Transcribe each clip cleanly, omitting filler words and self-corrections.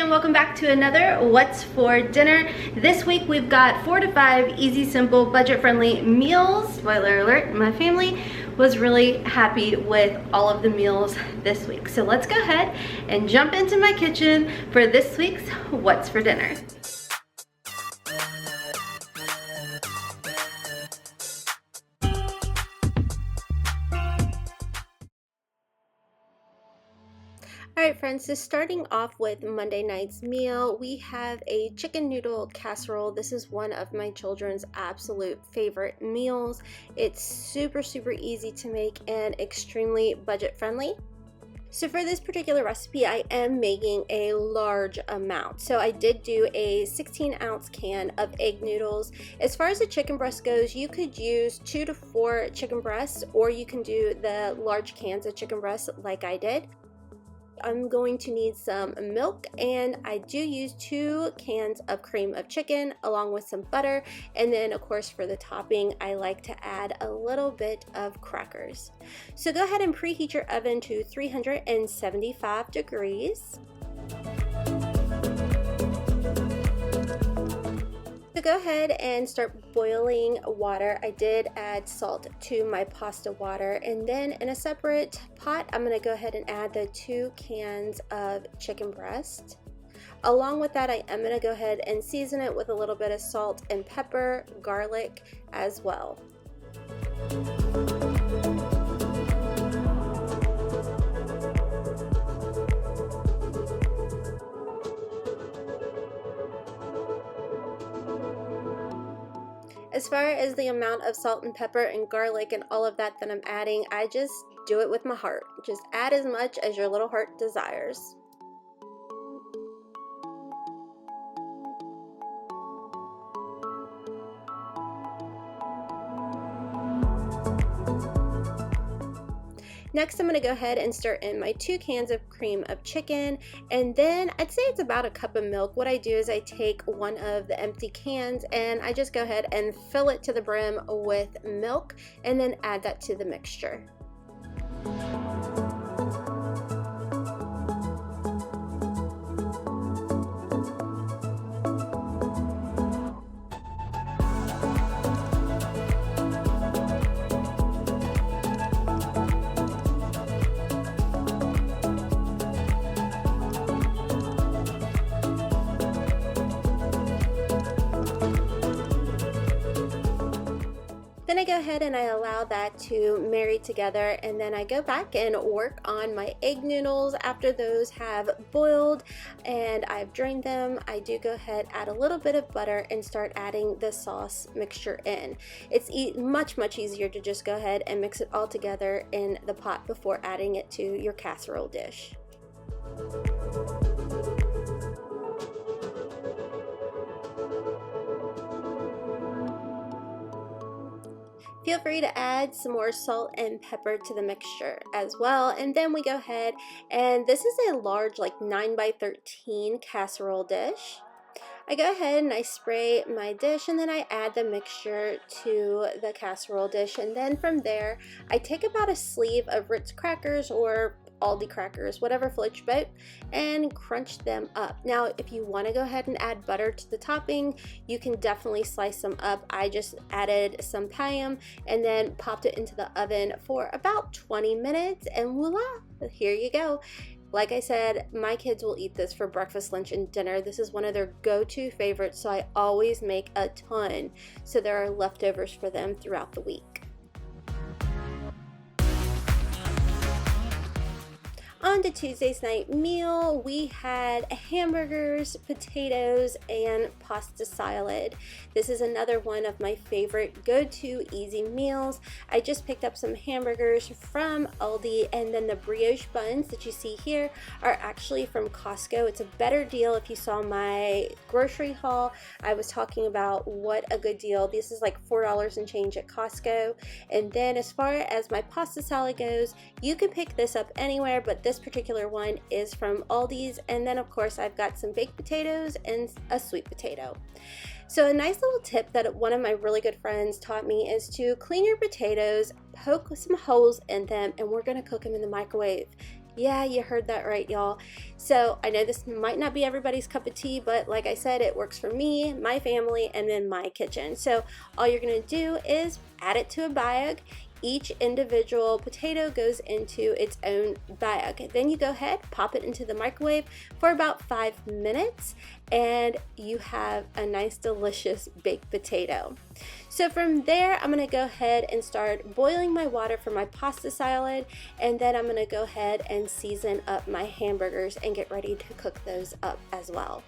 and welcome back to another What's for Dinner. This week we've got 4 to 5 easy, simple, budget-friendly meals. Spoiler alert, my family was really happy with all of the meals this week. So let's go ahead and jump into my kitchen for this week's What's for Dinner. Alright friends, so starting off with Monday night's meal, we have a chicken noodle casserole. This is one of my children's absolute favorite meals. It's super easy to make and extremely budget friendly. So for this particular recipe, I am making a large amount. So I did do a 16-ounce can of egg noodles. As far as the chicken breast goes, you could use 2 to 4 chicken breasts, or you can do the large cans of chicken breasts like I did. I'm going to need some milk, and I do use 2 cans of cream of chicken along with some butter, and then of course for the topping I like to add a little bit of crackers. So go ahead and preheat your oven to 375 degrees. So go ahead and start boiling water. I did add salt to my pasta water, and then in a separate pot I'm going to go ahead and add the 2 cans of chicken breast. Along with that, I am going to go ahead and season it with a little bit of salt and pepper, garlic as well. As far as the amount of salt and pepper and garlic and all of that I'm adding, I just do it with my heart. Just add as much as your little heart desires. Next, I'm going to go ahead and stir in my 2 cans of cream of chicken, and then I'd say it's about a cup of milk. What I do is I take one of the empty cans and I just go ahead and fill it to the brim with milk, and then add that to the mixture. Then I go ahead and I allow that to marry together, and then I go back and work on my egg noodles. After those have boiled and I've drained them, I do go ahead, add a little bit of butter, and start adding the sauce mixture in. It's much easier to just go ahead and mix it all together in the pot before adding it to your casserole dish. Feel free to add some more salt and pepper to the mixture as well. And then we go ahead, and this is a large, like 9 by 13 casserole dish. I go ahead and I spray my dish, and then I add the mixture to the casserole dish, and then from there I take about a sleeve of Ritz crackers or Aldi crackers, whatever floats your boat, and crunch them up. Now if you want to go ahead and add butter to the topping, you can definitely slice them up. I just added some Payam and then popped it into the oven for about 20 minutes, and voila, here you go. Like I said, my kids will eat this for breakfast, lunch, and dinner. This is one of their go-to favorites, so I always make a ton so there are leftovers for them throughout the week. On to Tuesday's night meal, we had hamburgers, potatoes, and pasta salad. This is another one of my favorite go-to easy meals. I just picked up some hamburgers from Aldi, and then the brioche buns that you see here are actually from Costco. It's a better deal. If you saw my grocery haul, I was talking about what a good deal. This is like $4 and change at Costco. And then as far as my pasta salad goes, you can pick this up anywhere, but this particular one is from Aldi's. And then of course I've got some baked potatoes and a sweet potato. So a nice little tip that one of my really good friends taught me is to clean your potatoes, poke some holes in them, and we're going to cook them in the microwave. Yeah, you heard that right, y'all. So I know this might not be everybody's cup of tea, but like I said, it works for me, my family, and in my kitchen. So all you're gonna do is add it to a bag. Each individual potato goes into its own bag. Then you go ahead, pop it into the microwave for about 5 minutes, and you have a nice, delicious baked potato. So from there, I'm gonna go ahead and start boiling my water for my pasta salad, and then I'm gonna go ahead and season up my hamburgers and get ready to cook those up as well.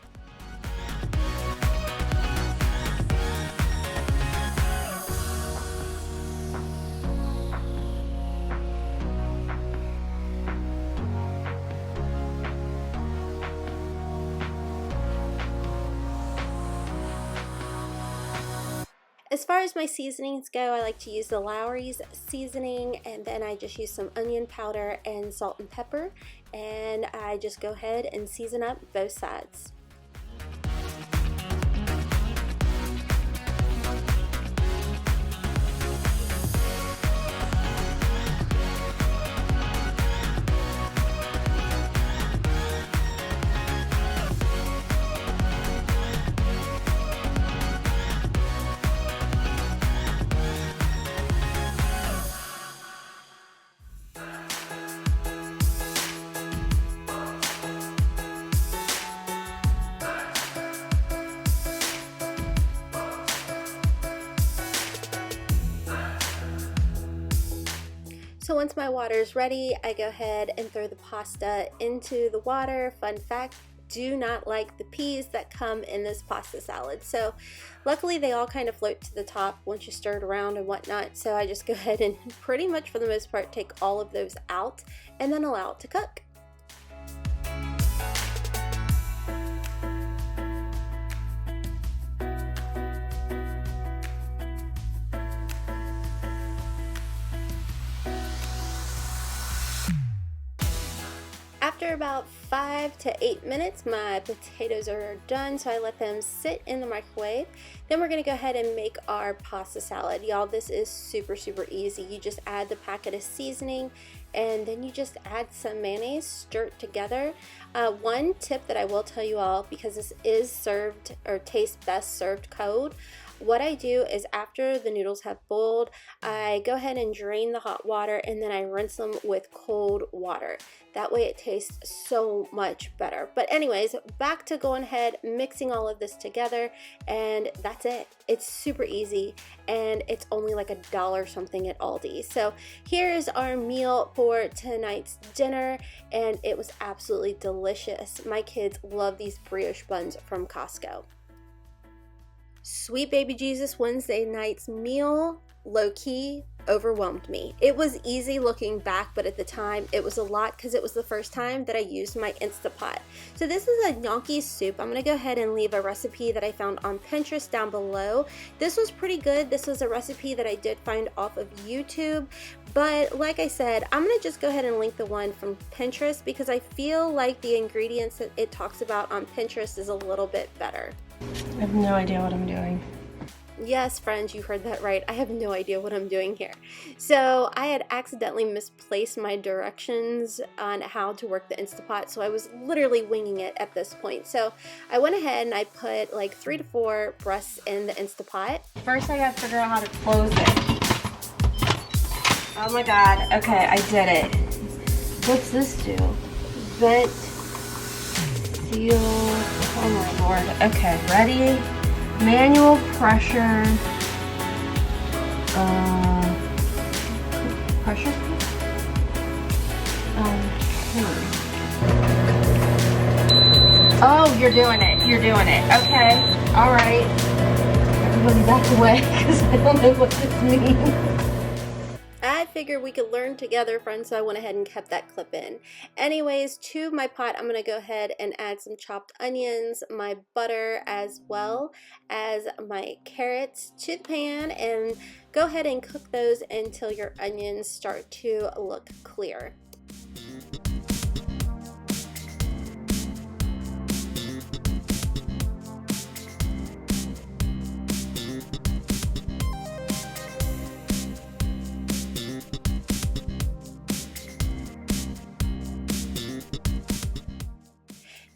As far as my seasonings go, I like to use the Lawry's seasoning, and then I just use some onion powder and salt and pepper, and I just go ahead and season up both sides. So once my water is ready, I go ahead and throw the pasta into the water. Fun fact, do not like the peas that come in this pasta salad. So luckily they all kind of float to the top once you stir it around and whatnot. So I just go ahead and pretty much for the most part take all of those out and then allow it to cook. After about 5 to 8 minutes, my potatoes are done, so I let them sit in the microwave. Then we're gonna go ahead and make our pasta salad. Y'all, this is super easy. You just add the packet of seasoning, and then you just add some mayonnaise, stir it together. One tip that I will tell you all, because this is served or tastes best served cold, what I do is after the noodles have boiled, I go ahead and drain the hot water and then I rinse them with cold water. That way it tastes so much better. But anyways, back to going ahead, mixing all of this together, and that's it. It's super easy, and it's only like $1 something at Aldi. So here's our meal for tonight's dinner, and it was absolutely delicious. My kids love these brioche buns from Costco. Sweet baby Jesus Wednesday night's meal low-key overwhelmed me. It was easy looking back, but at the time it was a lot because it was the first time that I used my Instapot. So this is a gnocchi soup. I'm gonna go ahead and leave a recipe that I found on Pinterest down below. This was pretty good. This was a recipe that I did find off of YouTube, but like I said, I'm gonna just go ahead and link the one from Pinterest because I feel like the ingredients that it talks about on Pinterest is a little bit better. I have no idea what I'm doing. Yes, friends, you heard that right. I have no idea what I'm doing here. So I had accidentally misplaced my directions on how to work the Instapot, so I was literally winging it at this point. So I went ahead and I put like 3 to 4 breasts in the Instapot. First I gotta figure out how to close it. Oh my god, okay, I did it. What's this do? Vent, seal, oh my lord. Okay, ready? Manual pressure, pressure? Oh, you're doing it, okay, all right. Everybody back away, because I don't know what this means. I figured we could learn together, friends, so I went ahead and kept that clip in. Anyways, to my pot, I'm going to go ahead and add some chopped onions, my butter, as well as my carrots to the pan, and go ahead and cook those until your onions start to look clear.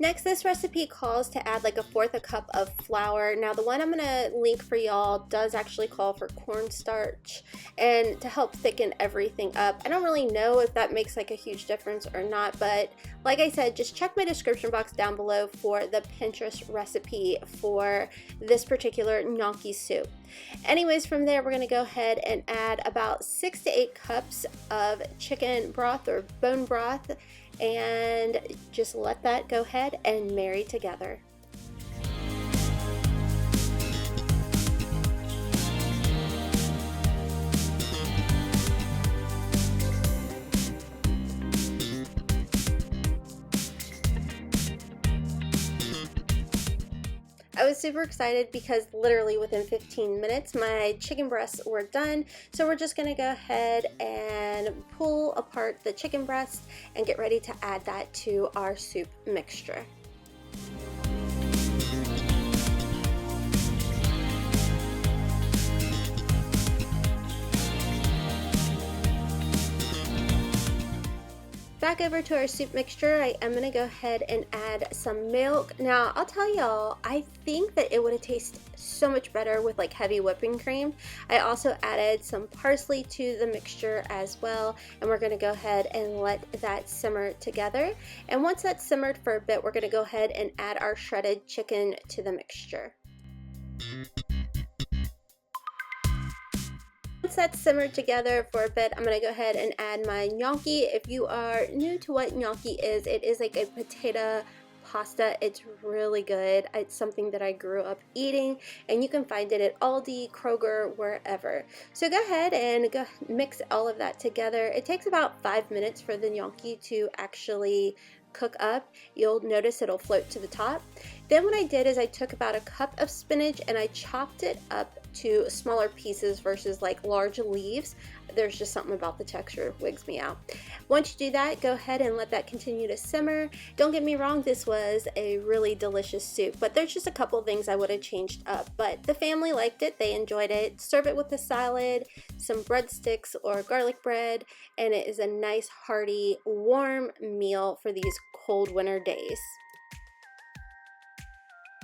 Next, this recipe calls to add like 1/4 cup of flour. Now the one I'm gonna link for y'all does actually call for cornstarch, and to help thicken everything up. I don't really know if that makes like a huge difference or not, but like I said, just check my description box down below for the Pinterest recipe for this particular gnocchi soup. Anyways, from there we're gonna go ahead and add about 6 to 8 cups of chicken broth or bone broth, and just let that go ahead and marry together. I was super excited because literally within 15 minutes my chicken breasts were done. So we're just gonna go ahead and pull apart the chicken breast and get ready to add that to our soup mixture. Back over to our soup mixture, I am going to go ahead and add some milk. Now, I'll tell y'all, I think that it would have tasted so much better with like heavy whipping cream. I also added some parsley to the mixture as well, and we're going to go ahead and let that simmer together. And once that's simmered for a bit, we're going to go ahead and add our shredded chicken to the mixture. Once that's simmered together for a bit, I'm going to go ahead and add my gnocchi. If you are new to what gnocchi is, it is like a potato pasta. It's really good. It's something that I grew up eating, and you can find it at Aldi, Kroger, wherever. So go ahead and mix all of that together. It takes about 5 minutes for the gnocchi to actually cook up. You'll notice it'll float to the top. Then what I did is I took about a cup of spinach and I chopped it up to smaller pieces versus like large leaves. There's just something about the texture that wigs me out. Once you do that, go ahead and let that continue to simmer. Don't get me wrong, this was a really delicious soup, but there's just a couple things I would have changed up, but the family liked it. They enjoyed it. Serve it with a salad, some breadsticks or garlic bread, and it is a nice hearty warm meal for these cold winter days.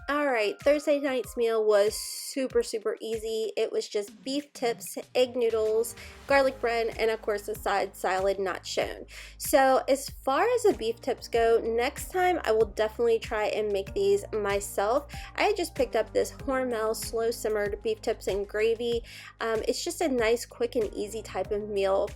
Alright, Thursday night's meal was super easy. It was just beef tips, egg noodles, garlic bread, and of course a side salad not shown. So as far as the beef tips go, next time I will definitely try and make these myself. I had just picked up this Hormel slow simmered beef tips and gravy. It's just a nice, quick, and easy type of meal.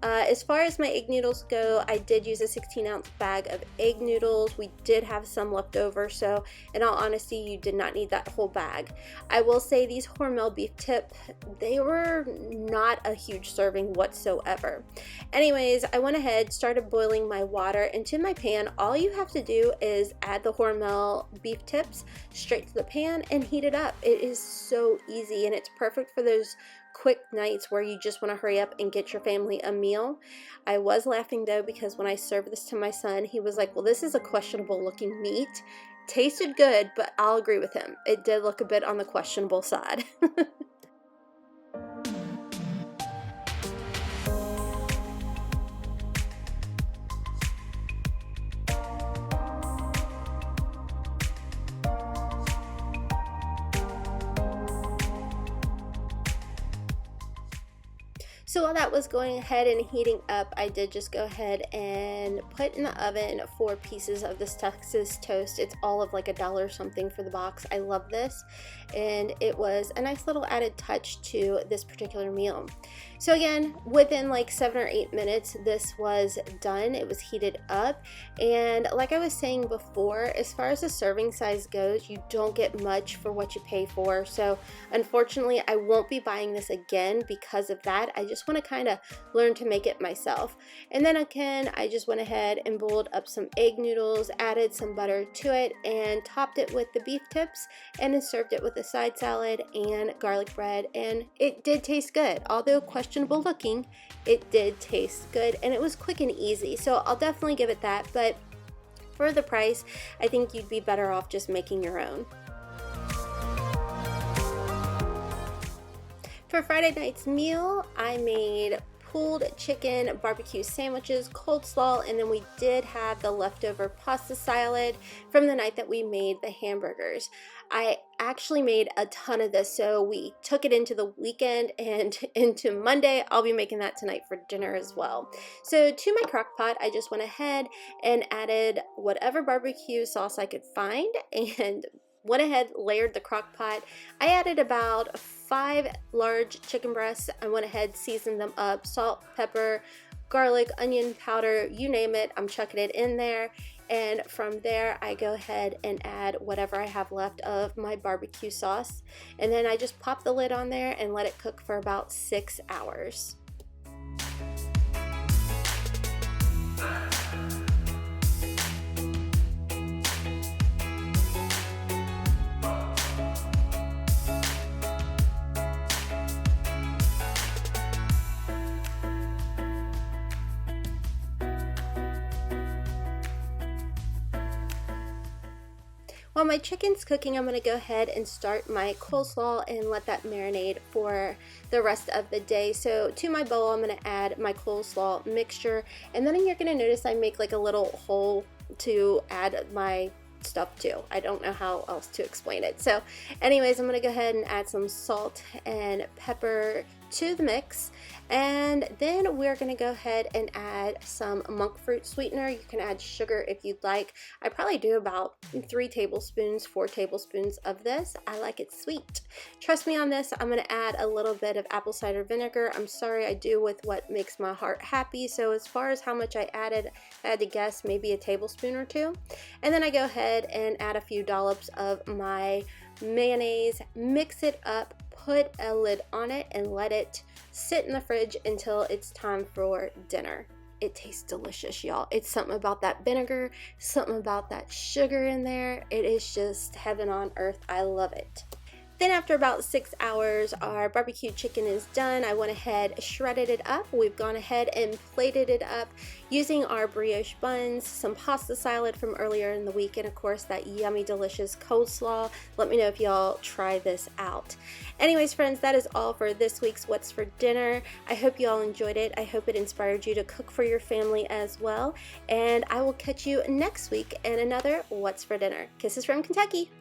As far as my egg noodles go, I did use a 16-ounce bag of egg noodles. We did have some left over, so in all honesty, you did not need that whole bag. I will say these Hormel beef tip, they were not a huge serving whatsoever. Anyways, I went ahead, started boiling my water into my pan. All you have to do is add the Hormel beef tips straight to the pan and heat it up. It is so easy, and it's perfect for those quick nights where you just want to hurry up and get your family a meal. I was laughing though because when I served this to my son, he was like, well, this is a questionable looking meat. Tasted good, but I'll agree with him. It did look a bit on the questionable side. So while that was going ahead and heating up, I did just go ahead and put in the oven 4 pieces of this Texas toast. It's all of like $1 something for the box. I love this, and it was a nice little added touch to this particular meal. So again, within like 7 or 8 minutes, this was done. It was heated up, and like I was saying before, as far as the serving size goes, you don't get much for what you pay for. So unfortunately, I won't be buying this again because of that. I just want to kind of learn to make it myself. And then again, I just went ahead and boiled up some egg noodles, added some butter to it, and topped it with the beef tips, and then served it with a side salad and garlic bread, and it did taste good. Although questionable looking, it did taste good, and it was quick and easy, so I'll definitely give it that. But for the price, I think you'd be better off just making your own. For Friday night's meal, I made pulled chicken barbecue sandwiches, coleslaw, and then we did have the leftover pasta salad from the night that we made the hamburgers. I actually made a ton of this, so we took it into the weekend and into Monday. I'll be making that tonight for dinner as well. So to my crock pot, I just went ahead and added whatever barbecue sauce I could find and went ahead, layered the crock pot. I added about 5 large chicken breasts. I went ahead, seasoned them up, salt, pepper, garlic, onion powder, you name it, I'm chucking it in there. And from there, I go ahead and add whatever I have left of my barbecue sauce. And then I just pop the lid on there and let it cook for about 6 hours. While my chicken's cooking, I'm going to go ahead and start my coleslaw and let that marinate for the rest of the day. So to my bowl, I'm going to add my coleslaw mixture, and then you're going to notice I make like a little hole to add my stuff to. I don't know how else to explain it. So anyways, I'm going to go ahead and add some salt and pepper to the mix, and then we're going to go ahead and add some monk fruit sweetener. You can add sugar if you'd like. I probably do about 3 tablespoons, 4 tablespoons of this. I like it sweet. Trust me on this. I'm going to add a little bit of apple cider vinegar. I'm sorry, I do with what makes my heart happy. So as far as how much I added, I had to guess maybe a tablespoon or 2. And then I go ahead and add a few dollops of my mayonnaise, mix it up, put a lid on it, and let it sit in the fridge until it's time for dinner. It tastes delicious, y'all. It's something about that vinegar, something about that sugar in there. It is just heaven on earth. I love it. Then after about 6 hours, our barbecue chicken is done. I went ahead, shredded it up. We've gone ahead and plated it up using our brioche buns, some pasta salad from earlier in the week, and of course that yummy, delicious coleslaw. Let me know if y'all try this out. Anyways, friends, that is all for this week's What's for Dinner. I hope you all enjoyed it. I hope it inspired you to cook for your family as well. And I will catch you next week in another What's for Dinner. Kisses from Kentucky.